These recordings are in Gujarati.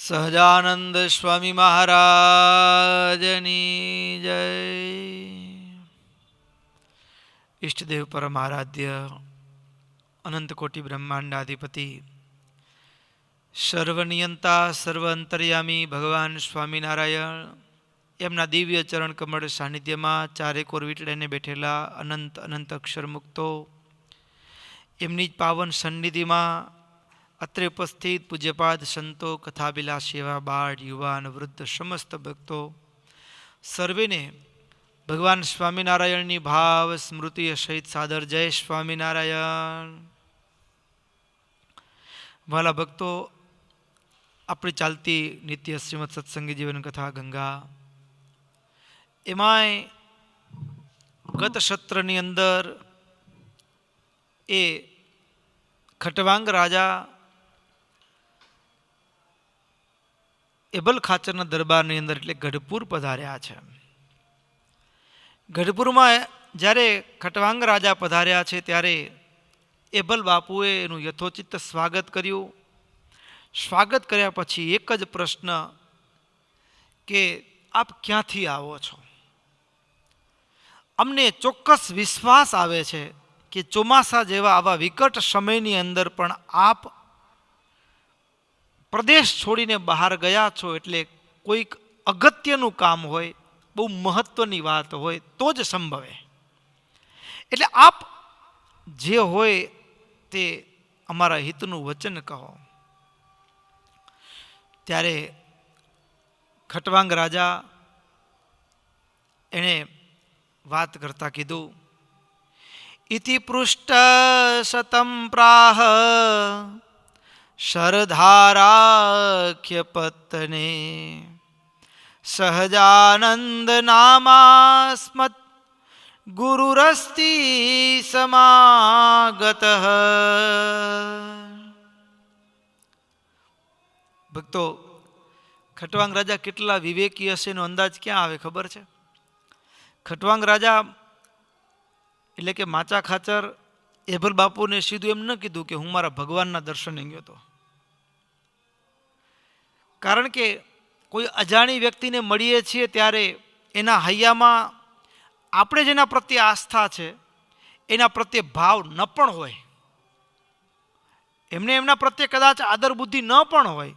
સહજાનંદ સ્વામી મહારાજની જય. ઈષ્ટદેવ પરમ આરાધ્ય અનંતકોટી બ્રહ્માંડાધિપતિ સર્વનિયંતા સર્વ અંતર્યામી ભગવાન સ્વામિનારાયણ એમના દિવ્ય ચરણ કમળ સાનિધ્યમાં ચારેકોર વીટળીને બેઠેલા અનંત અનંત અક્ષર મુક્તો, એમની જ પાવન સન્નિધિમાં અત્રે ઉપસ્થિત પૂજ્યપાદ સંતો, કથાબિલાસ એવા બાળ, યુવાન, વૃદ્ધ સમસ્ત ભક્તો સર્વેને ભગવાન સ્વામિનારાયણની ભાવ સ્મૃતિ સહિત સાદર જય સ્વામિનારાયણ. વાલા ભક્તો, આપણી ચાલતી નિત્ય શ્રીમદ સત્સંગી જીવન કથા ગંગા, એમાંય ગત સત્રની અંદર એ ખટવાંગ રાજા એબલ ખાચરના દરબારની અંદર એટલે ગઢપુર પધાર્યા છે. ગઢપુરમાં જ્યારે ખટવાંગ રાજા પધાર્યા છે ત્યારે એબલ બાપુએ એનું યથોચિત સ્વાગત કર્યું. સ્વાગત કર્યા પછી એક જ પ્રશ્ન કે આપ ક્યાંથી આવો છો? અમને ચોક્કસ વિશ્વાસ આવે છે કે ચોમાસા જેવા આવા વિકટ સમયની અંદર પણ આપ પ્રદેશ છોડીને બહાર ગયા છો એટલે કોઈક અગત્યનું કામ હોય, બહુ મહત્વની વાત હોય તો જ સંભવે. એટલે આપ જે હોય તે અમારા હિતનું વચન કહો. ત્યારે ખટવાંગ રાજા એણે વાત કરતા કીધું, ઇતિ પૃષ્ટ શતમ પ્રાહ શરધારાખ્ય પત્તને સહજાનંદ નામાસ્મત ગુરુરસ્તિ સમાગત. ભક્તો, ખટવાંગ રાજા કેટલા વિવેકી હશે એનો અંદાજ ક્યાં આવે ખબર છે? ખટવાંગ રાજા એટલે કે માચા ખાચર એભલ બાપુને સીધું એમ ન કીધું કે હું મારા ભગવાનના દર્શને ગયો હતો. કારણ કે કોઈ અજાણી વ્યક્તિને મળીએ છીએ ત્યારે એના હૈયામાં આપણે જેના પ્રત્યે આસ્થા છે એના પ્રત્યે ભાવ ન પણ હોય, એમને એમના પ્રત્યે કદાચ આદર બુદ્ધિ ન પણ હોય,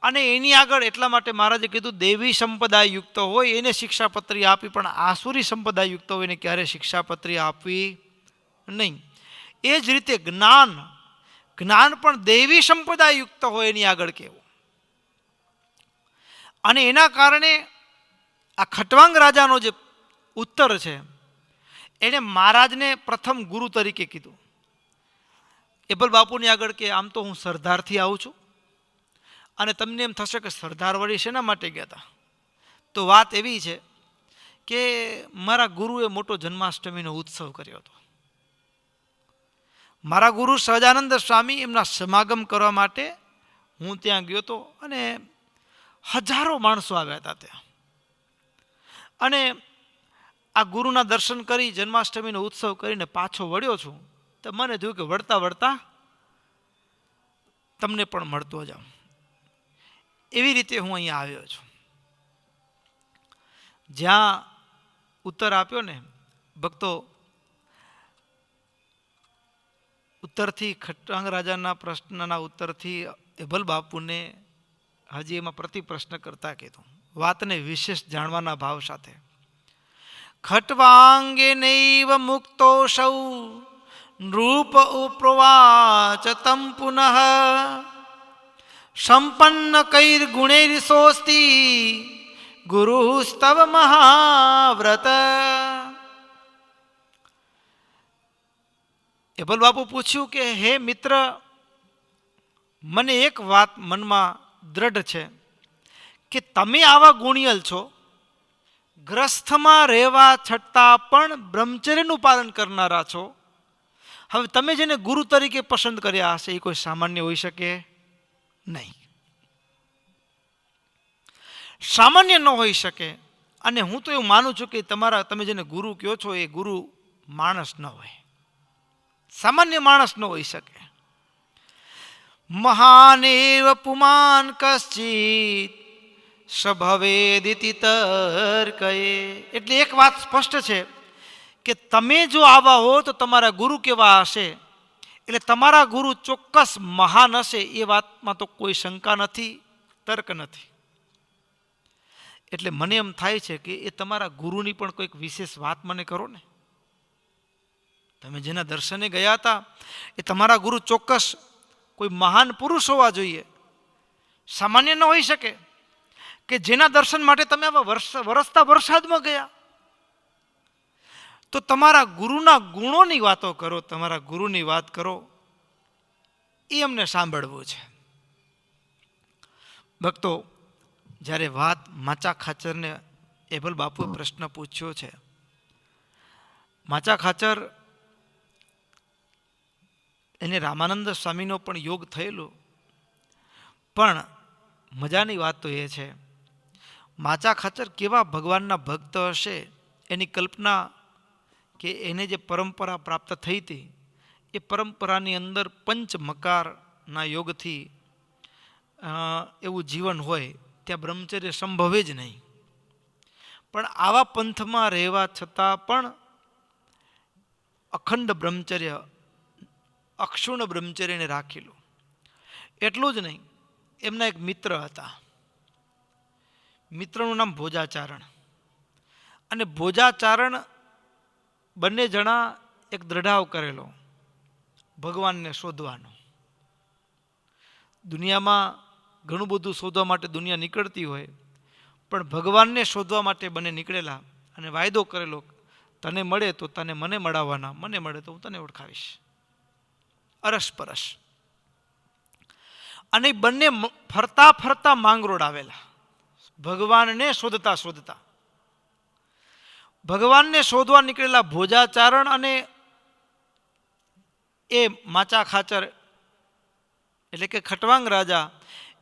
અને એની આગળ એટલા માટે મહારાજે કીધું દેવી સંપદા યુક્ત હોય એને શિક્ષાપત્રી આપી, પણ આસુરી સંપદા યુક્ત હોય એને ક્યારે શિક્ષાપત્રી આપવી નહીં. એ જ રીતે જ્ઞાન પણ દેવી સંપદા યુક્ત હોય એની આગળ કહેવું. અને એના કારણે આ ખટવાંગ રાજાનો જે ઉત્તર છે એને મહારાજને પ્રથમ ગુરુ તરીકે કીધું. એબલ બાપુની આગળ કે આમ તો હું સરદારથી આવું છું અને તમને એમ થશે કે સરદાર વળી શેના માટે ગયા હતા? તો વાત એવી છે કે મારા ગુરુએ મોટો જન્માષ્ટમીનો ઉત્સવ કર્યો હતો. મારા ગુરુ સહજાનંદ સ્વામી એમના સમાગમ કરવા માટે હું ત્યાં ગયો હતો અને હજારો માણસો આવ્યા હતા ત્યાં. અને આ ગુરુના દર્શન કરી જન્માષ્ટમીનો ઉત્સવ કરીને પાછો વળ્યો છું તો મને થયું કે વળતા વળતા તમને પણ મળતો જાઉં. એવી રીતે હું અહીંયા આવ્યો છું. જ્યાં ઉત્તર આપ્યો ને ભક્તો, ઉત્તરથી ખટવાંગ રાજાના પ્રશ્નના ઉત્તરથી એભલ બાપુને હજી એમાં પ્રતિ પ્રશ્ન કરતા કીધું, વાતને વિશેષ જાણવાના ભાવ સાથે. ખટવાંગે નૈવ મુક્તો સૌ નૃપ ઉપ્રવાચ તમ પુનઃ સંપન્ન કૈર ગુણૈર સોસ્તી ગુરુસ્તવ મહાવ્રત. એભલ બાપુ પૂછ્યું કે હે મિત્ર, મને એક વાત મનમાં દ્રઢ છે કે તમે આવા ગુણિયલ છો, ગ્રસ્થમાં રહેવા છતાં પણ બ્રહ્મચર્યનું પાલન કરનારા છો. હવે તમે જેને ગુરુ તરીકે પસંદ કર્યા હશે એ કોઈ સામાન્ય હોઈ શકે નહીં, સામાન્ય ન હોઈ શકે. અને હું તો એવું માનું છું કે તમે જેને ગુરુ કહો છો એ ગુરુ માણસ ન હોય, સામાન્ય માણસ ન હોઈ શકે. મહાનેવ પુમાન કશ્ચિત સભવેદિતિ તર્કયે. એટલે એક વાત સ્પષ્ટ છે કે તમે જો આવા હો તો તમારા ગુરુ કેવા હશે, એટલે તમારા ગુરુ ચોક્કસ મહાન હશે, એ વાતમાં તો કોઈ શંકા નથી, તર્ક નથી. એટલે મને એમ થાય છે કે એ તમારા ગુરુની પણ કોઈક વિશેષ વાત મને કરો ને. તમે જેના દર્શને ગયા હતા એ તમારા ગુરુ ચોક્કસ કોઈ મહાન પુરુષ હોવા જોઈએ, સામાન્ય ન હોઈ શકે કે જેના દર્શન માટે તમે આવા વરસતા વરસાદમાં ગયા. તો તમારા ગુરુના ગુણોની વાતો કરો, તમારા ગુરુની વાત કરો, એ અમને સાંભળવું છે. ભક્તો, જ્યારે વાત માચા ખાચરને એભલ બાપુએ પ્રશ્ન પૂછ્યો છે. માચા ખાચર એને રામાનંદ સ્વામીનો પણ યોગ થયેલો, પણ મજાની વાત તો એ છે માચા ખાચર કેવા ભગવાનના ભક્ત હશે એની કલ્પના, કે એને જે પરંપરા પ્રાપ્ત થઈ હતી એ પરંપરાની અંદર પંચ મકારના યોગથી એવું જીવન હોય ત્યાં બ્રહ્મચર્ય સંભવે જ નહીં. પણ આવા પંથમાં રહેવા છતાં પણ અખંડ બ્રહ્મચર્ય, અક્ષુણ બ્રહ્મચર્યને રાખેલું. એટલું જ નહીં, એમના એક મિત્ર હતા, મિત્રનું નામ ભોજાચારણ. અને ભોજાચારણ બંને જણા એક દ્રઢાવ કરેલો ભગવાનને શોધવાનો. દુનિયામાં ઘણું બધું શોધવા માટે દુનિયા નીકળતી હોય, પણ ભગવાનને શોધવા માટે બંને નીકળેલા અને વાયદો કરેલો, તને મળે તો તને મને મળાવવાના, મને મળે તો હું તને ઓળખાવીશ. અરસપરસ. અને બંને ફરતા ફરતા માંગરોળ આવેલા, ભગવાનને શોધતા શોધતા. ભગવાનને શોધવા નીકળેલા ભોજાચારણ અને એ માચા ખાચર એટલે કે ખટવાંગ રાજા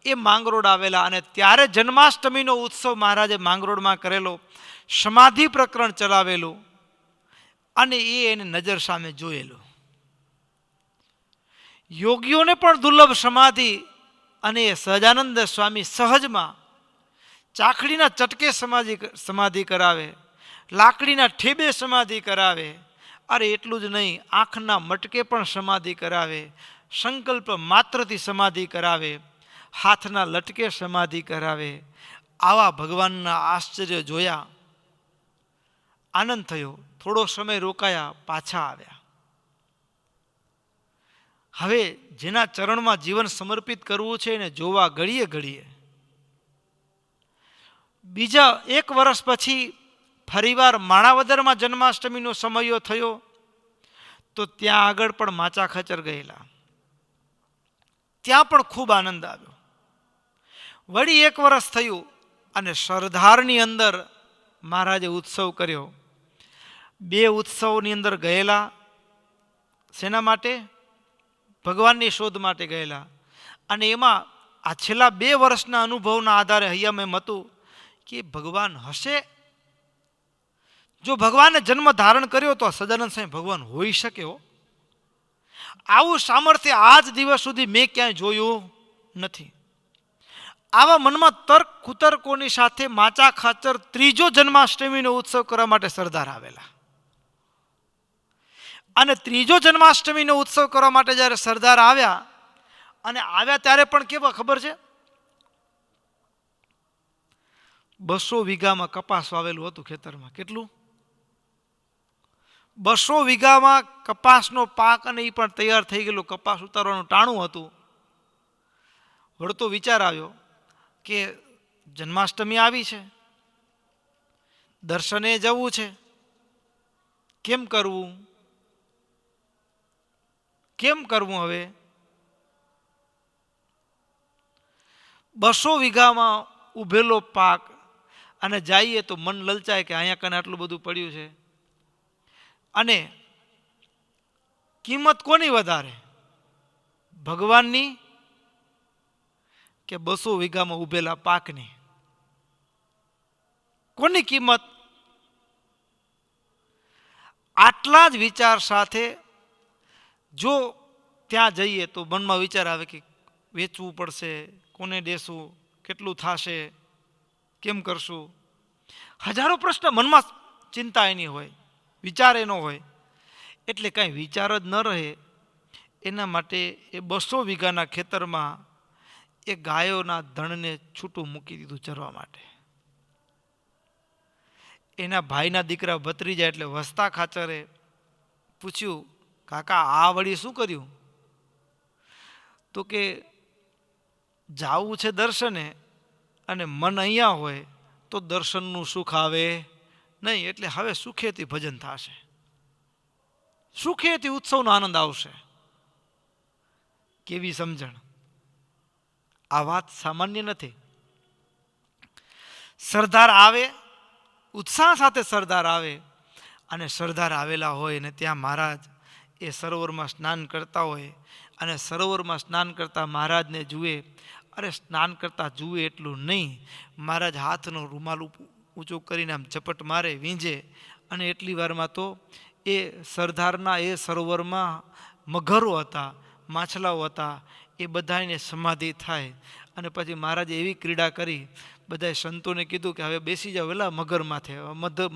એ માંગરોળ આવેલા. અને ત્યારે જન્માષ્ટમીનો ઉત્સવ મહારાજે માંગરોળમાં કરેલો, સમાધિ પ્રકરણ ચલાવેલું, અને એને નજર સામે જોયેલું. યોગીઓને પણ દુર્લભ સમાધિ, અને સહજાનંદ સ્વામી સહજમાં ચાખડીના ચટકે સમાધિ કરાવે, લાકડીના ઠેબે સમાધિ કરાવે. અરે એટલું જ નહીં, આંખના મટકે પણ સમાધિ કરાવે, સંકલ્પ માત્રથી સમાધિ કરાવે, હાથના લટકે સમાધિ કરાવે. આવા ભગવાનના આશ્ચર્ય જોયા, આનંદ થયો. થોડો સમય રોકાયા, પાછા આવ્યા. હવે જેના ચરણમાં જીવન સમર્પિત કરવું છે એને જોવા ઘડીએ ઘડીએ. બીજા 1 વર્ષ પછી ફરીવાર માણાવદરમાં જન્માષ્ટમીનો સમયો થયો, તો ત્યાં આગળ પણ માચા ખાચર ગયેલા. ત્યાં પણ ખૂબ આનંદ આવ્યો. વળી 1 વર્ષ થયું અને સરદારની અંદર મહારાજે ઉત્સવ કર્યો. 2 ઉત્સવની અંદર ગયેલા. શેના માટે? ભગવાનની શોધ માટે ગયેલા. અને એમાં આ છેલ્લા 2 વર્ષના અનુભવના આધારે હૈયામાં એમ હતું કે ભગવાન હશે. જો ભગવાને જન્મ ધારણ કર્યો તો સદાનંદ સ્વામી ભગવાન હોઈ શકે હો. આવું સામર્થ્ય આજ દિવસ સુધી મેં ક્યાંય જોયું નથી. આવા મનમાં તર્ક કુતર્કોની સાથે માચા ખાચર 3જો જન્માષ્ટમીનો ઉત્સવ કરવા માટે સરદાર આવેલા. અને 3જો જન્માષ્ટમીનો ઉત્સવ કરવા માટે જ્યારે સરદાર આવ્યા, અને આવ્યા ત્યારે પણ કેવા ખબર છે? 200 વીઘામાં કપાસ વાવેલું હતું ખેતરમાં. કેટલું? 200 વીઘામાં કપાસનો પાક, અને એ પણ તૈયાર થઈ ગયેલો. કપાસ ઉતારવાનું ટાણું હતું. વળતો વિચાર આવ્યો કે જન્માષ્ટમી આવી છે, દર્શને જવું છે, કેમ કરવું? કેમ કરવું? હવે 200 વીઘામાં ઉભેલો પાક, અને જઈએ તો મન લલચાય કે અહીંયા કને આટલું બધું પડ્યું છે. અને કિંમત કોની વધારે, ભગવાનની કે 200 વીઘામાં ઉભેલા પાકની? કોની કિંમત? આટલા જ વિચાર સાથે જો ત્યાં જઈએ તો મનમાં વિચાર આવે કે વેચવું પડશે, કોને દેશું, કેટલું થશે, કેમ કરશું, હજારો પ્રશ્ન મનમાં ચિંતા એની હોય, વિચાર એનો હોય. એટલે કાંઈ વિચાર જ ન રહે એના માટે એ 200 વીઘાના ખેતરમાં એ ગાયોના ધણને છૂટું મૂકી દીધું ચરવા માટે. એના ભાઈના દીકરા ભત્રીજા એટલે વસતા ખાચરે પૂછ્યું, કાકા આ વળી શું કર્યું? તો કે જાવું છે દર્શને અને મન અહીંયા હોય તો દર્શનનું સુખ આવે નહીં, એટલે હવે સુખેથી ભજન થશે, સુખેથી ઉત્સવનો આનંદ આવશે. કેવી સમજણ! આ વાત સામાન્ય નથી. સરદાર આવે, ઉત્સાહ સાથે સરદાર આવે, અને સરદાર આવેલા હોય ને ત્યાં મહારાજ એ સરોવરમાં સ્નાન કરતા હોય, અને સરોવરમાં સ્નાન કરતા મહારાજને જુએ. અરે સ્નાન કરતા જુએ એટલું નહીં, મહારાજ હાથનો રૂમાલ ઊંચો કરીને આમ ઝપટ મારે, વીંજે, અને એટલી વારમાં તો એ સરદારના એ સરોવરમાં મગરો હતા, માછલાઓ હતા, એ બધાને સમાધિ થાય. અને પછી મહારાજે એવી ક્રીડા કરી, બધા સંતોને કીધું કે હવે બેસી જાઓ વેલા મગર માથે.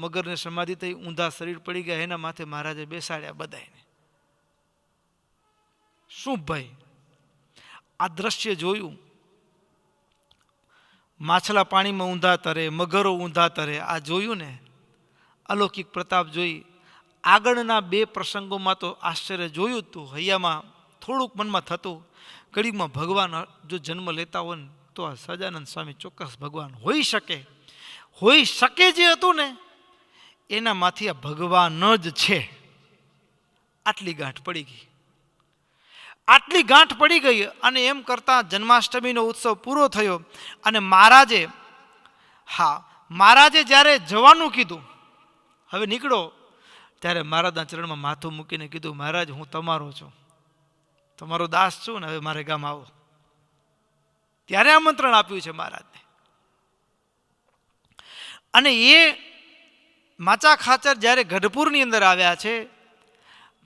મગરને સમાધિ થઈ, ઊંધા શરીર પડી ગયા, એના માથે મહારાજે બેસાડ્યા બધાને. શું ભાઈ આ દ્રશ્ય જોયું? માછલા પાણીમાં ઊંધા તરે, મગરો ઊંધા તરે, આ જોયું ને, અલૌકિક પ્રતાપ જોઈ. આગળના 2 પ્રસંગોમાં તો આશ્ચર્ય જોયું હતું, હૈયામાં થોડુંક મનમાં થતું, ઘડીમાં ભગવાન જો જન્મ લેતા હોય ને તો આ સહજાનંદ સ્વામી ચોક્કસ ભગવાન હોઈ શકે જે હતું ને એનામાંથી આ ભગવાન જ છે. આટલી ગાંઠ પડી ગઈ, આટલી ગાંઠ પડી ગઈ. અને એમ કરતાં જન્માષ્ટમીનો ઉત્સવ પૂરો થયો, અને મહારાજે જ્યારે જવાનું કીધું, હવે નીકળો, ત્યારે મહારાજના ચરણમાં માથું મૂકીને કીધું, મહારાજ હું તમારો છું, તમારો દાસ છું ને, હવે મારે ગામ આવો. ત્યારે આમંત્રણ આપ્યું છે મહારાજને. અને એ માચા ખાચર જ્યારે ગઢપુરની અંદર આવ્યા છે,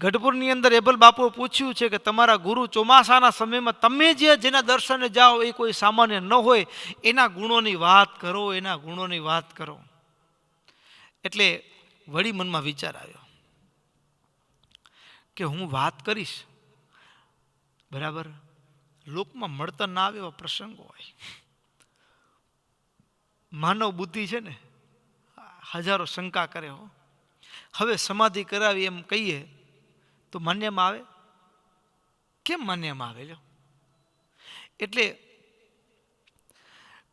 ગઢપુરની અંદર એબલ બાપુએ પૂછ્યું છે કે તમારા ગુરુ ચોમાસાના સમયમાં તમે જેના દર્શને જાઓ એ કોઈ સામાન્ય ન હોય, એના ગુણોની વાત કરો, એના ગુણોની વાત કરો. એટલે વળી મનમાં વિચાર આવ્યો કે હું વાત કરીશ, બરાબર, લોકમાં મળતા ના આવે એવા પ્રસંગો હોય. માનવ બુદ્ધિ છે ને હજારો શંકા કરે હો. હવે સમાધિ કરાવી એમ કહીએ તો માન્યમાં આવે? કેમ માન્યમાં આવે? એટલે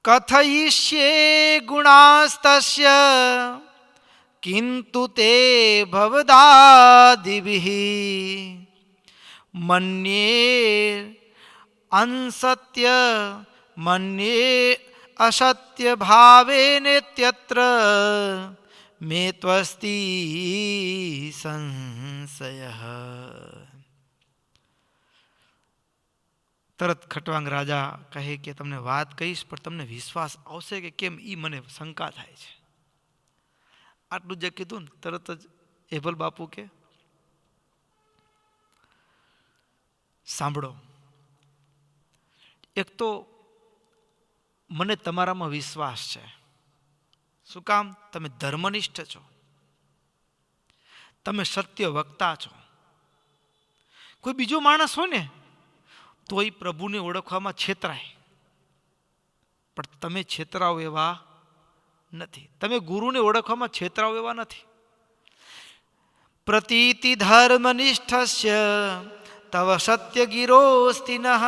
કથયિષ્યે ગુણાસ્તસ્ય કિંતુ તે ભવદાદિભિઃ મન્યે અનસત્ય મન્યે અસત્ય ભાવેનેત્યત્ર મે ત્વસ્તિ સંશયઃ. તરત ખટવાંગ રાજા કહે કે તમને વાત કહીશ પણ તમને વિશ્વાસ આવશે કે કેમ, એ મને શંકા થાય છે. આટલું જે કીધું ને તરત જ એભલ બાપુ કે સાંભળો, એક તો મને તમારામાં વિશ્વાસ છે. શું કામ? તમે ધર્મનિષ્ઠ છો, તમે સત્ય વક્તા છો. કોઈ બીજો માણસ હોય ને તો એ પ્રભુને ઓળખવામાં છેતરાય, પણ તમે છેતરાવ એવા નથી. તમે ગુરુને ઓળખવામાં છેતરાવ એવા નથી. પ્રતીતિ ધર્મનિષ્ઠસ્ય તવ સત્ય ગિરોસ્તિ નઃ.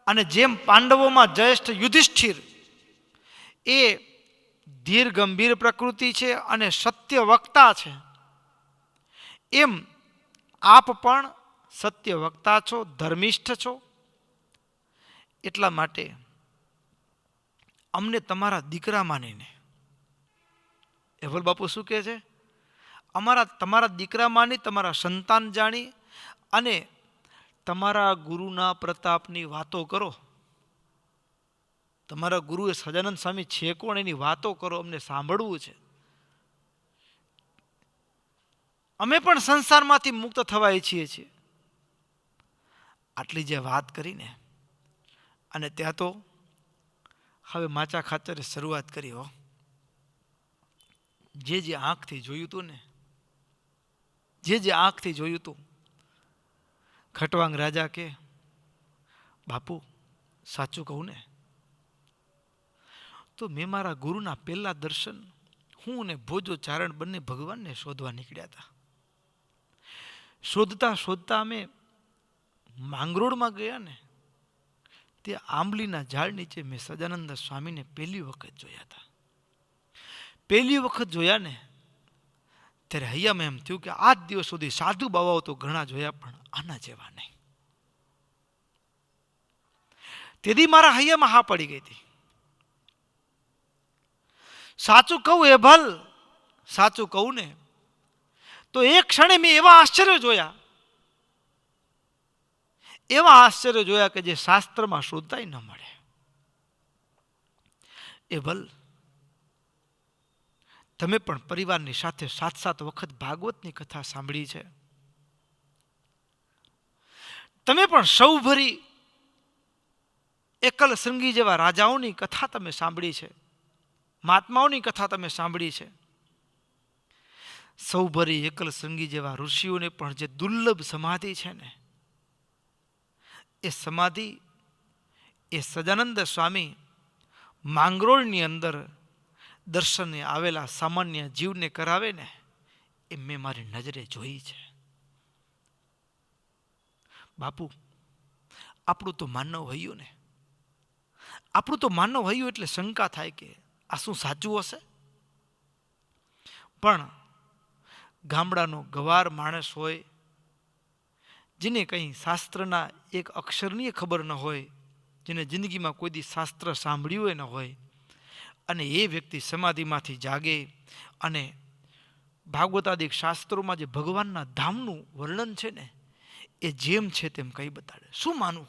અને જેમ પાંડવોમાં જ્યેષ્ઠ યુધિષ્ઠિર એ ધીર ગંભીર પ્રકૃતિ છે અને સત્ય વક્તા છે, એમ આપ પણ સત્ય વક્તા છો, ધર્મિષ્ઠ છો. એટલા માટે અમને તમારા દીકરા માનીને, એવલ બાપુ શું કહે છે, તમારા દીકરા માની, તમારા સંતાન જાણી અને તમારા ગુરુના પ્રતાપની વાતો કરો. તમારા ગુરુએ સહજાનંદ સ્વામી છે કોણ એની વાતો કરો, અમને સાંભળવું છે. અમે પણ સંસારમાંથી મુક્ત થવા ઈચ્છીએ છીએ. આટલી જે વાત કરીને અને ત્યાં તો હવે માચા ખાચરે શરૂઆત કરી. હો, જે આંખથી જોયું હતું ને, જે આંખથી જોયું હતું, ખટવાંગ રાજા કે બાપુ સાચું કહું ને તો મેં મારા ગુરુના પહેલા દર્શન હું અને ભોજો ચારણ બંને ભગવાનને શોધવા નીકળ્યા હતા. શોધતા શોધતા અમે માંગરોળમાં ગયા ને, તે આંબલીના ઝાડ નીચે મેં સદાનંદ સ્વામીને પહેલી વખત જોયા હતા. પહેલી વખત જોયા ને ત્યારે હૈયામાં એમ થયું કે આજ દિવસ સુધી સાધુ બાવાઓ તો ઘણા જોયા પણ આના જેવા નહીં. તેથી મારા હૈયામાં હા પડી ગઈ હતી. સાચું કહું એ ભલ, સાચું કહું ને તો એક ક્ષણે મેં એવા આશ્ચર્ય જોયા કે જે શાસ્ત્રમાં શોધતાય ન મળે. એ ભલ તમે પણ પરિવારની સાથે 7 વખત ભાગવતની કથા સાંભળી છે. તમે પણ સૌભરી એકલ શૃંગી જેવા રાજાઓની કથા તમે સાંભળી છે, મહાત્માઓની કથા તમે સાંભળી છે. સૌભરી એકલ શૃંગી જેવા ઋષિઓને પણ જે દુર્લભ સમાધિ છે ને, એ સમાધિ એ સદાનંદ સ્વામી માંગરોળની અંદર દર્શને આવેલા સામાન્ય જીવને કરાવે ને, એ મેં મારી નજરે જોઈ છે. બાપુ આપણું તો માનવ હૈયું ને, આપણું તો માનવ હૈયું એટલે શંકા થાય કે આ શું સાચું હશે? પણ ગામડાનો ગવાર માણસ હોય, જેને કંઈ શાસ્ત્રના એક અક્ષરની ખબર ન હોય, જેને જિંદગીમાં કોઈ દી શાસ્ત્ર સાંભળ્યું ન હોય, અને એ વ્યક્તિ સમાધિમાંથી જાગે અને ભાગવતાદિક શાસ્ત્રોમાં જે ભગવાનના ધામનું વર્ણન છે ને, એ જેમ છે તેમ કહી બતાડે. શું માનવું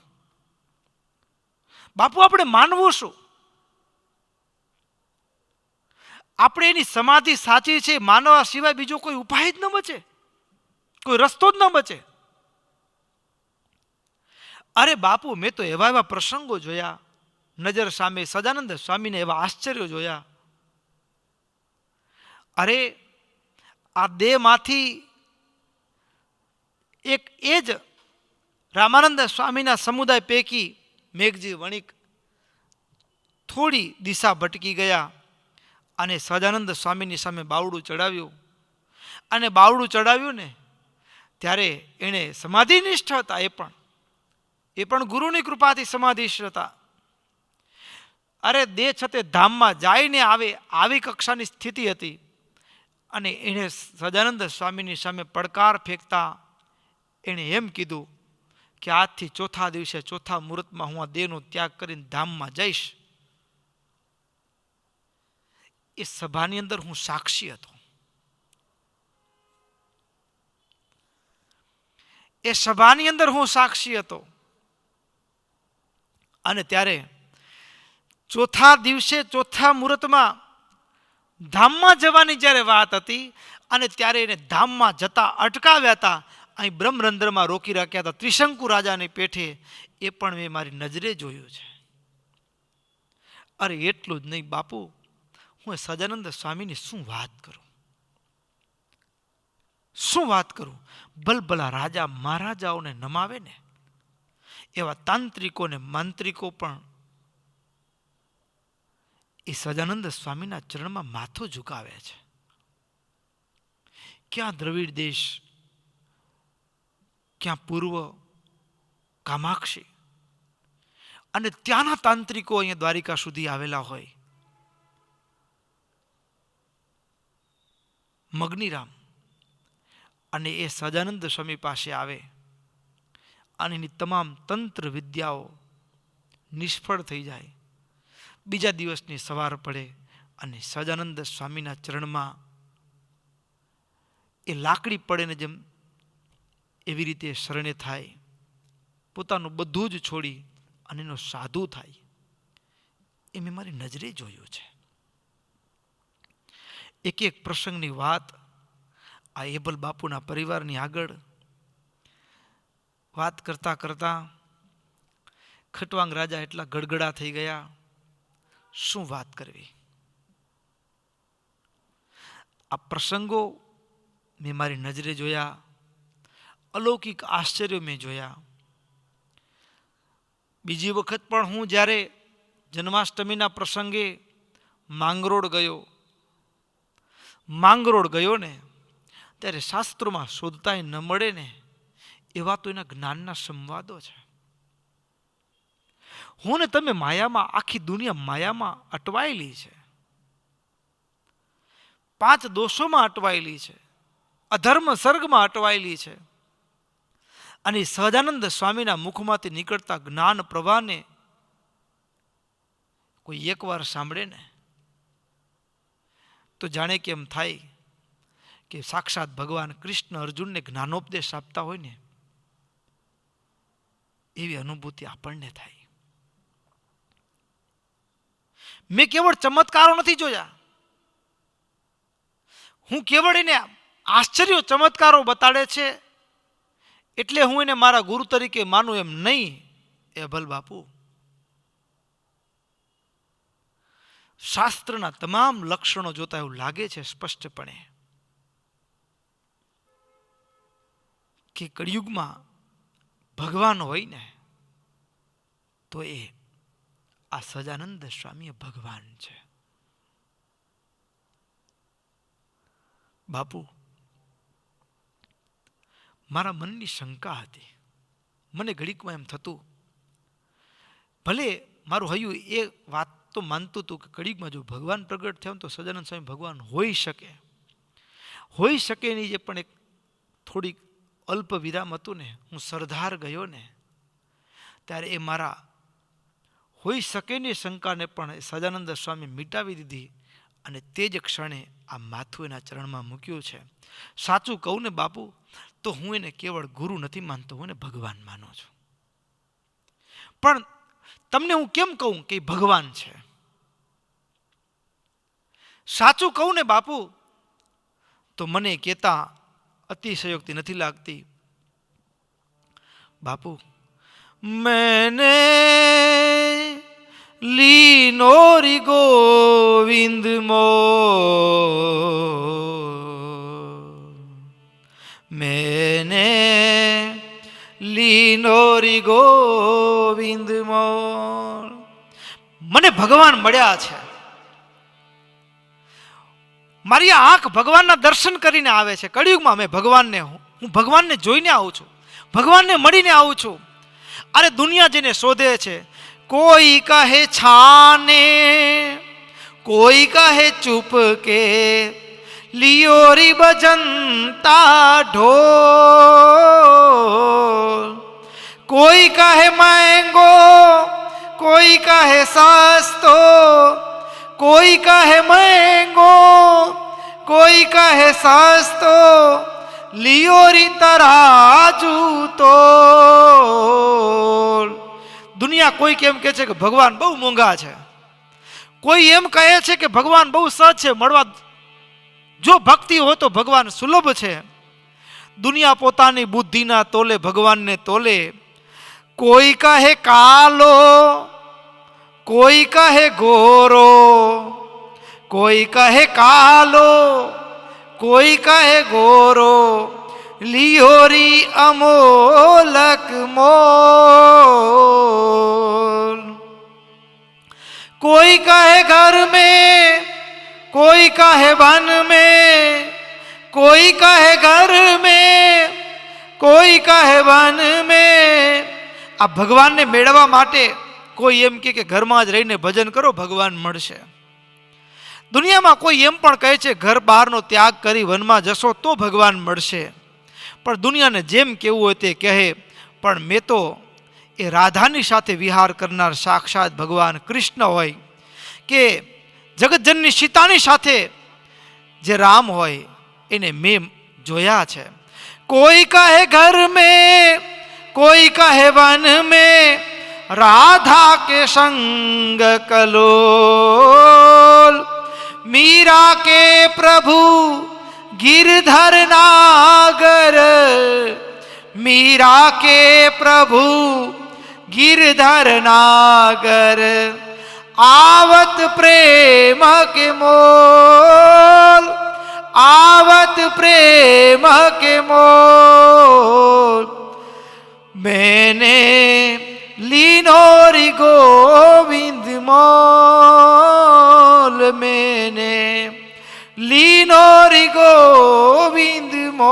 બાપુ? આપણે માનવું શું? આપણે એની સમાધિ સાચી છે માનવા સિવાય બીજો કોઈ ઉપાય જ ન બચે, કોઈ રસ્તો જ ન બચે. અરે બાપુ, મેં તો એવા પ્રસંગો જોયા, નજર સામે સદાનંદ સ્વામીને એવા આશ્ચર્યો જોયા. અરે આ દેહમાંથી એક એ જ રામાનંદ સ્વામીના સમુદાય પૈકી મેઘજી વણિક થોડી દિશા ભટકી ગયા અને સદાનંદ સ્વામીની સામે બાવડું ચડાવ્યું. અને બાવડું ચડાવ્યું ને ત્યારે એણે સમાધિનિષ્ઠ હતા, એ પણ ગુરુની કૃપાથી સમાધિષ્ઠ હતા. અરે દેહ છતે ધામમાં જાયને આવે આવી કક્ષાની સ્થિતિ હતી. અને એણે સદાનંદ સ્વામીની સામે પડકાર ફેંકતા એણે એમ કીધું કે આજથી ચોથા દિવસે ચોથા મુહૂર્તમાં હું આ દેહનો ત્યાગ કરીને ધામમાં જઈશ. એ સભાની અંદર હું સાક્ષી હતો. એ સભાની અંદર હું સાક્ષી હતો. અને ત્યારે ચોથા દિવસે ચોથા મુહૂર્તમાં ધામમાં જવાની જ્યારે વાત હતી અને ત્યારે એને ધામમાં જતા અટકાવ્યા હતા. અહીં બ્રહ્મરંધ્રમાં રોકી રાખ્યા હતા ત્રિશંકુ રાજાની પેઠે. એ પણ મેં મારી નજરે જોયું છે. અરે એટલું જ નહીં બાપુ, હું સદાનંદ સ્વામીની શું વાત કરું. ભલભલા રાજા મહારાજાઓને નમાવે ને એવા તાંત્રિકો ને માંત્રિકો પણ એ સદાનંદ સ્વામીના ચરણમાં માથું ઝુકાવે છે. ક્યાં દ્રવિડ દેશ, ક્યાં પૂર્વ કામાક્ષી, અને ત્યાંના તાંત્રિકો અહીંયા દ્વારિકા સુધી આવેલા હોય. મગનીરામ અને એ સદાનંદ સ્વામી પાસે આવે અને એની તમામ તંત્ર વિદ્યાઓ નિષ્ફળ થઈ જાય. બીજા દિવસની સવાર પડે અને સદાનંદ સ્વામીના ચરણમાં એ લાકડી પડે ને જેમ એવી રીતે શરણે થાય, પોતાનું બધું જ છોડી અને એનો સાધુ થાય. એ મેં મારી નજરે જોયું છે. એક એક પ્રસંગની વાત આ એબલ બાપુના પરિવારની આગળ વાત કરતા કરતા ખટવાંગ રાજા એટલા ગડગડા થઈ ગયા, શું વાત કરવી. આ પ્રસંગો મેં મારી નજરે જોયા, અલૌકિક આશ્ચર્યો મેં જોયા. બીજી વખત પણ હું જ્યારે જન્માષ્ટમીના પ્રસંગે માંગરોળ ગયો ને, ત્યારે શાસ્ત્રોમાં શોધતાય ન મળે ને એવા તો એના જ્ઞાનના સંવાદો છે. હું ને તમે માયામાં, આખી દુનિયા માયામાં અટવાયેલી છે, 5 દોષોમાં અટવાયેલી છે, અધર્મ સર્ગમાં અટવાયેલી છે. અને સહજાનંદ સ્વામીના મુખમાંથી નીકળતા જ્ઞાન પ્રવાહને કોઈ એકવાર સાંભળે ને તો જાણે કે એમ થાય કે સાક્ષાત ભગવાન કૃષ્ણ અર્જુનને જ્ઞાનોપદેશ આપતા હોય ને એવી અનુભૂતિ આપણને થાય. મેં કેવળ ચમત્કારો નથી જોયા, હું કેવળ એને આશ્ચર્યો ચમત્કારો બતાડે છે એટલે હું એને મારા ગુરુ તરીકે માનું એમ નહીં. એ અભલ બાપુ શાસ્ત્રના તમામ લક્ષણો જોતા એવું લાગે છે સ્પષ્ટપણે કે કળિયુગમાં ભગવાન હોય ને તો એ આ સહજાનંદ સ્વામી ભગવાન છે. બાપુ, મારા મનની શંકા હતી. મને ઘડીકમાં એમ થતું, ભલે મારું હૈયું એ વાત તો માનતું હતું કે કળિયુગમાં જો ભગવાન પ્રગટ થયા તો સહજાનંદ સ્વામી ભગવાન હોઈ શકે નહીં. જે પણ એક થોડીક અલ્પ વિરામ હતું ને, હું સરદાર ગયો ને ત્યારે એ મારા હોઈ શકે ની શંકાને પણ સહજાનંદ સ્વામી મિટાવી દીધી અને તે જ ક્ષણે આ માથું એના ચરણમાં મૂક્યું છે. સાચું કહું ને બાપુ તો હું એને કેવળ ગુરુ નથી માનતો, હું એને ભગવાન માનું છું. પણ તમને હું કેમ કહું કે ભગવાન છે? સાચું કહું ને બાપુ તો મને કહેતા અતિશયોક્તિ નથી લાગતી. બાપુ, मैंने लीनो री गोविंद मोर, मैंने लीनो री गोविंद मोर. મને ભગવાન મળ્યા છે. મારી આંખ ભગવાનના દર્શન કરીને આવે છે. કળિયુગમાં મેં હું ભગવાનને જોઈને આવું છું, ભગવાનને મળીને આવું છું. અરે દુનિયા જેને શોધે છે, કોઈ કહે છાને, કોઈ કહે ચૂપ કે, લિયોરી બજનતા ઢોલ. કોઈ કહે મહેંગો, કોઈ કહે સસ્તો, કોઈ કહે મહેંગો, કોઈ કહે સસ્તો, લિયોરી તરાજુ તો. દુનિયા કોઈ કેમ કહે છે કે ભગવાન બહુ મોંઘા છે, કોઈ એમ કહે છે કે ભગવાન બહુ સહજ છે મળવા, જો ભક્તિ હોય તો ભગવાન સુલભ છે. દુનિયા પોતાની બુદ્ધિના તોલે ભગવાનને તોલે. કોઈ કહે કાલો, કોઈ કહે ગોરો, કોઈ કહે કાલો, કોઈ કહે ગોરો, લિયોરી અમોલક મોલ. કોઈ કહે ઘર में, કોઈ કહે वन में, કોઈ કહે ઘર में, કોઈ કહે वन में. આ ભગવાનને મેળવવા માટે કોઈ એમ કે ઘરમાં જ રહીને ભજન કરો ભગવાન મળશે. દુનિયામાં કોઈ એમ પણ કહે છે ઘર બહારનો ત્યાગ કરી વનમાં જશો તો ભગવાન મળશે. પણ દુનિયાને જેમ કેવું હોય તે કહે, પણ મેં તો એ રાધાની સાથે વિહાર કરનાર સાક્ષાત ભગવાન કૃષ્ણ હોય કે જગતજનની સીતાની સાથે જે રામ હોય એને મેં જોયા છે. કોઈ કહે ઘર में, કોઈ કહે वन में, राधा के संग कलोल. मीरा के प्रभु गिरधर नागर, मीरा के प्रभु गिरधर नागर आवत प्रेम के मोल, आवत प्रेम के मोल। मैंने लीनोरी गोविंद मोल, मैंने लीनोरी गोविंद मोल।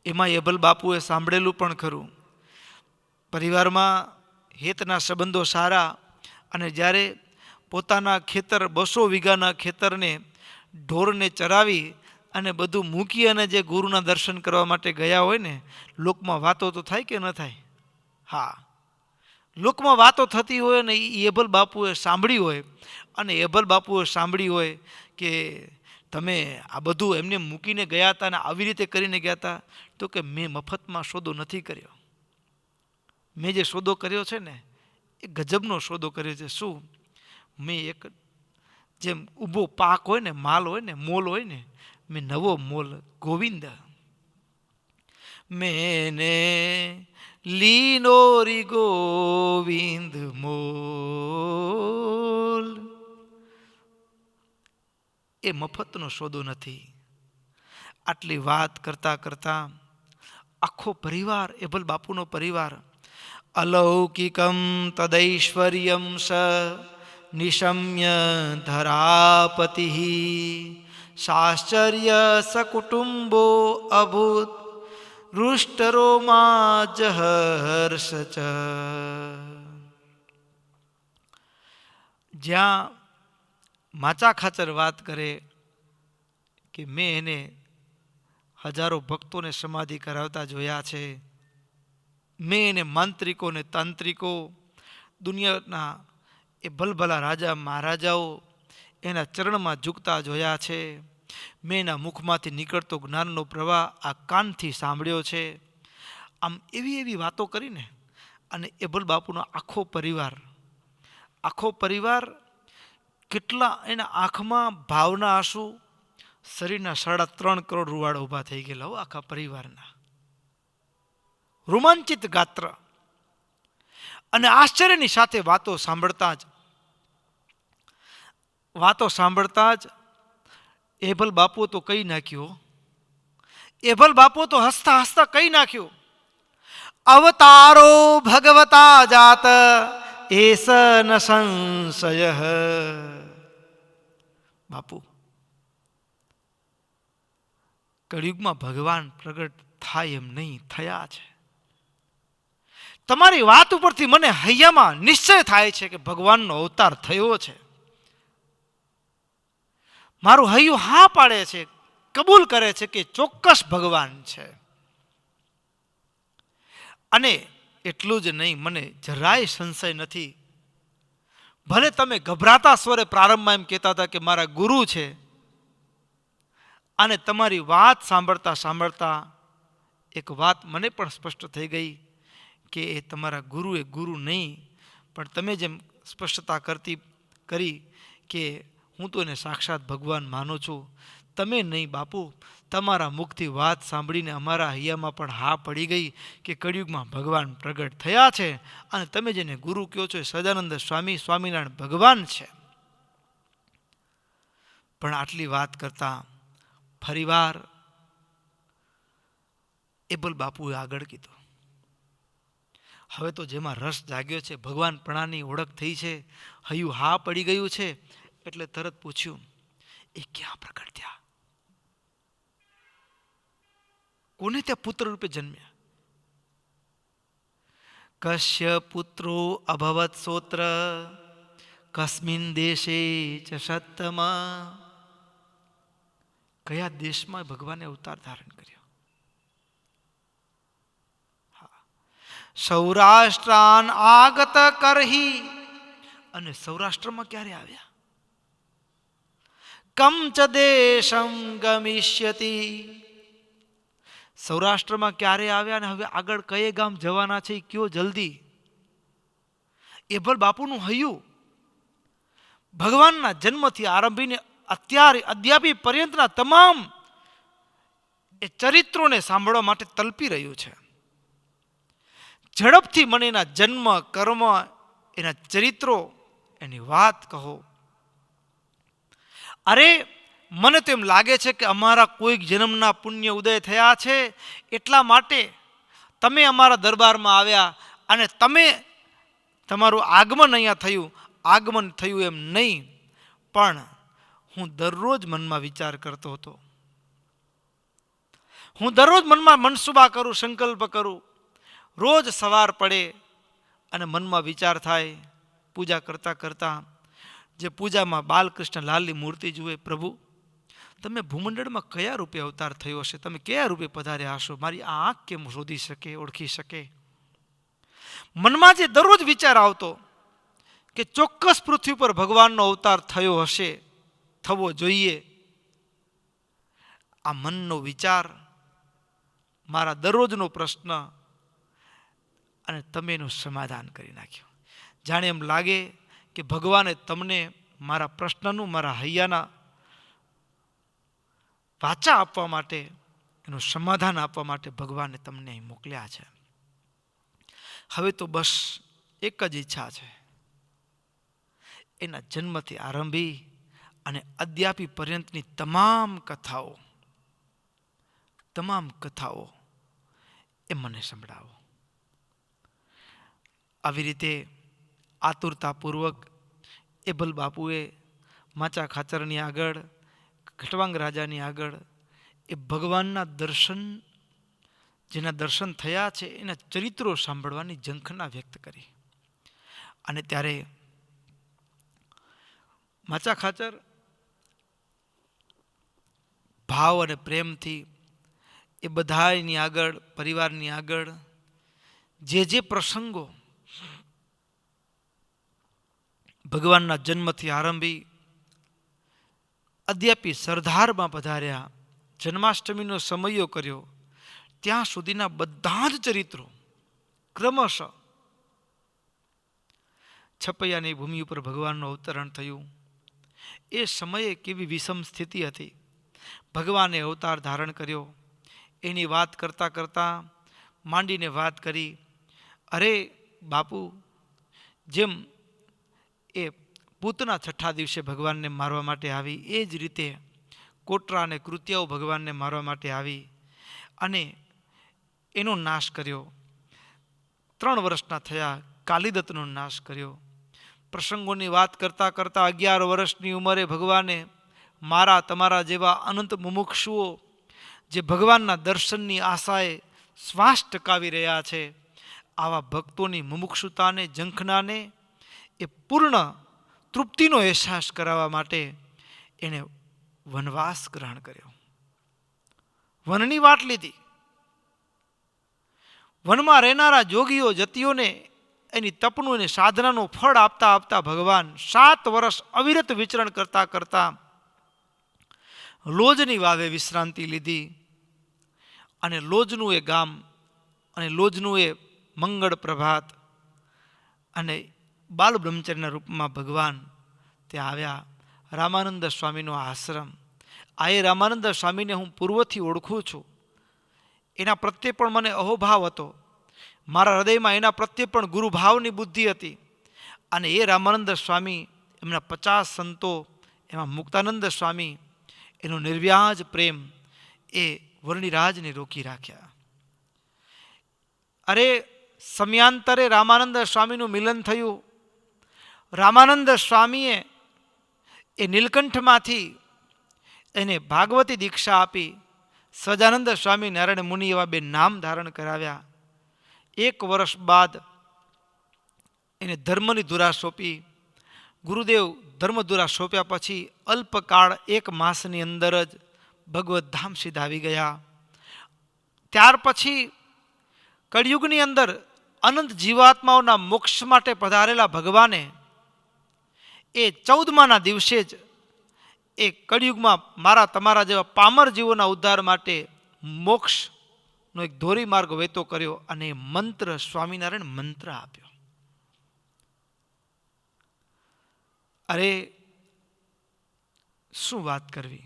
એમાં એબલ બાપુએ સાંભળેલું પણ ખરું. પરિવારમાં હેતના સંબંધો સારા, અને જ્યારે પોતાના ખેતર 200 વીઘાના ખેતરને ઢોરને ચરાવી અને બધું મૂકી અને જે ગુરુના દર્શન કરવા માટે ગયા હોય ને, લોકમાં વાતો તો થાય કે ન થાય? હા, લોકમાં વાતો થતી હોય ને એ એબલ બાપુએ સાંભળી હોય, અને એબલ બાપુએ સાંભળી હોય કે તમે આ બધું એમને મૂકીને ગયા હતા અને આવી રીતે કરીને ગયા હતા, તો કે મેં મફતમાં સોદો નથી કર્યો. મેં જે સોદો કર્યો છે ને એ ગજબનો સોદો કર્યો છે. શું? મેં એક જેમ ઊભો પાક હોય ને, માલ હોય ને, મોલ હોય ને, મેં નવો મોલ ગોવિંદ મેને લીનોરી ગોવિંદ મોલ. એ મફતનો સોદો નથી. આટલી વાત કરતા કરતા આખો પરિવાર, એબલ બાપુનો પરિવાર, અલૌકિકમ તદૈશ્વર્યમ સ નિશમ્ય ધરાપતિ સાશ્ચર્ય સકુટુંબો અભૂત રુષ્ટરોમા જહર્ષ ચ. જ્યાં માચા ખાચર વાત કરે કે મેં એને હજારો ભક્તોને સમાધિ કરાવતા જોયા છે, મેં એને માંત્રિકોને તાંત્રિકો, દુનિયાના એ ભલભલા રાજા મહારાજાઓ એના ચરણમાં ઝૂકતા જોયા છે, મેં એના મુખમાંથી નીકળતો જ્ઞાનનો પ્રવાહ આ કાનથી સાંભળ્યો છે. આમ એવી એવી વાતો કરીને અને એબલ બાપુનો આખો પરિવાર કેટલા એના આંખમાં ભાવના આંસુ, શરીરના 3.5 કરોડ રૂવાડા ઊભા થઈ ગયેલા હો આખા પરિવારના. રોમાંચિત ગાત્ર અને આશ્ચર્યની સાથે વાતો સાંભળતા જ એબલ બાપુ તો કહી નાખ્યું, એબલ બાપુ તો હસતા હસતા કહી નાખ્યું, અવતારો ભગવતા જાત એસ ન સંશય. બાપુ, કળિયુગમાં ભગવાન પ્રગટ થાય એમ નહીં, થયા છે. તમારી વાત ઉપરથી મને હૈયામાં નિશ્ચય થાય છે કે ભગવાનનો અવતાર થયો છે. મારું હૈયું હા પાડે છે, કબૂલ કરે છે કે ચોક્કસ ભગવાન છે. અને એટલું જ નહીં, મને જરાય સંશય નથી. ભલે તમે ગભરાતા સ્વરે પ્રારંભમાં એમ કહેતા હતા કે મારા ગુરુ છે, અને તમારી વાત સાંભળતા સાંભળતા એક વાત મને પણ સ્પષ્ટ થઈ ગઈ કે એ તમારા ગુરુ એ ગુરુ નહીં, પણ તમે જેમ સ્પષ્ટતા કરી કે હું તો એને સાક્ષાત ભગવાન માનું છું. તમે નહીં બાપુ, તમારા મુખથી વાત સાંભળીને અમારા હૈયામાં પણ હા પડી ગઈ કે કળિયુગમાં ભગવાન પ્રગટ થયા છે, અને તમે જેને ગુરુ કહો છો એ સદાનંદ સ્વામી, સ્વામિનારાયણ ભગવાન છે. પણ આટલી વાત કરતા ફરીવાર એબલ બાપુએ આગળ કીધું. હવે તો જેમાં રસ જાગ્યો છે, ભગવાન પ્રણાની ઓળખ થઈ છે, હૈયું હા પડી ગયું છે, એટલે તરત પૂછ્યું, એ ક્યાં પ્રગટ થયા? કોને ત્યાં પુત્ર રૂપે જન્મ્યા? કશ્ય પુત્રો અભવત સોત્ર કસ્મિન દેશે ચ સત્તમા. કયા દેશમાં ભગવાને અવતાર ધારણ કર્યો? સૌરાષ્ટ્રાન આગત કરહી. અને સૌરાષ્ટ્રમાં ક્યારે આવ્યા? કમ ચ દેશમ ગમિષ્યતિ. સૌરાષ્ટ્રમાં ક્યારે આવ્યા અને હવે આગળ કયે ગામ જવાના છે કયો જલ્દી. એબલ બાપુનું હૈયું ભગવાનના જન્મથી આરંભીને અત્યારે અદ્યાપી પર્યંતના તમામ એ ચરિત્રોને સાંભળવા માટે તલપી રહ્યું છે. ઝડપથી મને એના જન્મ, કર્મ, એના ચરિત્રો, એની વાત કહો. અરે મને તો એમ લાગે છે કે અમારા કોઈક જન્મના પુણ્ય ઉદય થયા છે, એટલા માટે તમે અમારા દરબારમાં આવ્યા અને તમે તમારું આગમન અહીંયા થયું. આગમન થયું એમ નહીં, પણ હું દરરોજ મનમાં વિચાર કરતો હતો. હું દરરોજ મનમાં મનસુબા કરું, સંકલ્પ કરું. રોજ સવાર પડે અને મનમાં વિચાર થાય, પૂજા કરતાં કરતાં જે પૂજામાં બાલકૃષ્ણ લાલની મૂર્તિ જુએ, પ્રભુ તમે ભૂમંડળમાં કયા રૂપે અવતાર થયો હશે, તમે કયા રૂપે પધાર્યા હશો, મારી આ આંખ કેમ શોધી શકે, ઓળખી શકે. મનમાં જે દરરોજ વિચાર આવતો કે ચોક્કસ પૃથ્વી પર ભગવાનનો અવતાર થયો હશે, થવો જોઈએ, આ મનનો વિચાર મારા દરરોજનો પ્રશ્ન, અને તમે એનું સમાધાન કરી નાખ્યું. જાણે એમ લાગે કે ભગવાને તમને મારા પ્રશ્નનું, મારા હૈયાના વાચા આપવા માટે, એનું સમાધાન આપવા માટે ભગવાને તમને અહીં મોકલ્યા છે. હવે તો બસ એક જ ઈચ્છા છે, એના જન્મથી આરંભી અને અદ્યાપી પર્યંતની તમામ કથાઓ એ મને સંભળાવો. આવી રીતે આતુરતાપૂર્વક એભલ બાપુએ માચા ખાચરની આગળ, ખટવાંગ રાજાની આગળ એ ભગવાનના દર્શન, જેના દર્શન થયા છે એના ચરિત્રો સાંભળવાની ઝંખના વ્યક્ત કરી. અને ત્યારે માચા ખાચર ભાવ અને પ્રેમથી એ બધાની આગળ, પરિવારની આગળ જે પ્રસંગો ભગવાનના જન્મથી આરંભી અદ્યાપી સરદારમાં પધાર્યા, જન્માષ્ટમીનો સમયો કર્યો, ત્યાં સુધીના બધા જ ચરિત્રો ક્રમશઃ છપૈયાની ભૂમિ ઉપર ભગવાનનું અવતરણ થયું. એ સમયે કેવી વિષમ સ્થિતિ હતી, ભગવાને અવતાર ધારણ કર્યો. એની વાત કરતાં કરતાં માંડીને વાત કરી, અરે બાપુ, જેમ એ પૂતના છઠ્ઠા દિવસે ભગવાનને મારવા માટે આવી, એ જ રીતે કોટરા અને કૃત્યાઓ ભગવાનને મારવા માટે આવી અને એનો નાશ કર્યો. 3 વર્ષના થયા, કાલિદત્તનો નાશ કર્યો. પ્રસંગોની વાત કરતાં કરતાં 11 વર્ષની ઉંમરે ભગવાને મારા તમારા જેવા અનંત મુમુક્ષુઓ જે ભગવાનના દર્શનની આશાએ શ્વાસ ટકાવી રહ્યા છે, આવા ભક્તોની મુમુક્ષુતાને, ઝંખનાને એ પૂર્ણ તૃપ્તિનો અહેસાસ કરાવવા માટે એણે વનવાસ ગ્રહણ કર્યો. વનની વાટ લીધી. વનમાં રહેનારા જોગીઓ જતીઓને એની તપનું અને સાધનાનું ફળ આપતા આપતા ભગવાન 7 વર્ષ અવિરત વિચરણ કરતા કરતા લોજની વાવે વિશ્રાંતિ લીધી. અને લોજનું એ ગામ અને લોજનું એ મંગળ પ્રભાત અને બાલ બ્રહ્મચર્યના રૂપમાં ભગવાન ત્યાં આવ્યા. રામાનંદ સ્વામીનો આશ્રમ, આ એ રામાનંદ સ્વામીને હું પૂર્વથી ઓળખું છું. એના પ્રત્યે પણ મને અહોભાવ હતો, મારા હૃદયમાં એના પ્રત્યે પણ ગુરુભાવની બુદ્ધિ હતી. અને એ રામાનંદ સ્વામી, એમના 50 સંતો, એમાં મુક્તાનંદ સ્વામી, એનો નિર્વ્યાજ પ્રેમ એ વર્ણિરાજને રોકી રાખ્યા. અરે સમયાંતરે રામાનંદ સ્વામીનું મિલન થયું. રામાનંદ સ્વામીએ એ નીલકંઠમાંથી એને ભાગવતી દીક્ષા આપી. સહજાનંદ સ્વામી, નારાયણ મુનિ એવા 2 નામ ધારણ કરાવ્યા. 1 વર્ષ બાદ એને ધર્મની ધુરા સોંપી. ગુરુદેવ ધર્મધુરા સોંપ્યા પછી અલ્પકાળ 1 માસની અંદર જ ભગવત ધામ સીધા આવી ગયા. ત્યાર પછી કળિયુગની અંદર અનંત જીવાત્માઓના મોક્ષ માટે પધારેલા ભગવાને એ 14માના દિવસે જ એ કળિયુગમાં મારા તમારા જેવા પામર જીવોના ઉદ્ધાર માટે મોક્ષનો એક ધોરીમાર્ગ વહેતો કર્યો અને મંત્ર, સ્વામિનારાયણ મંત્ર આપ્યો. અરે શું વાત કરવી!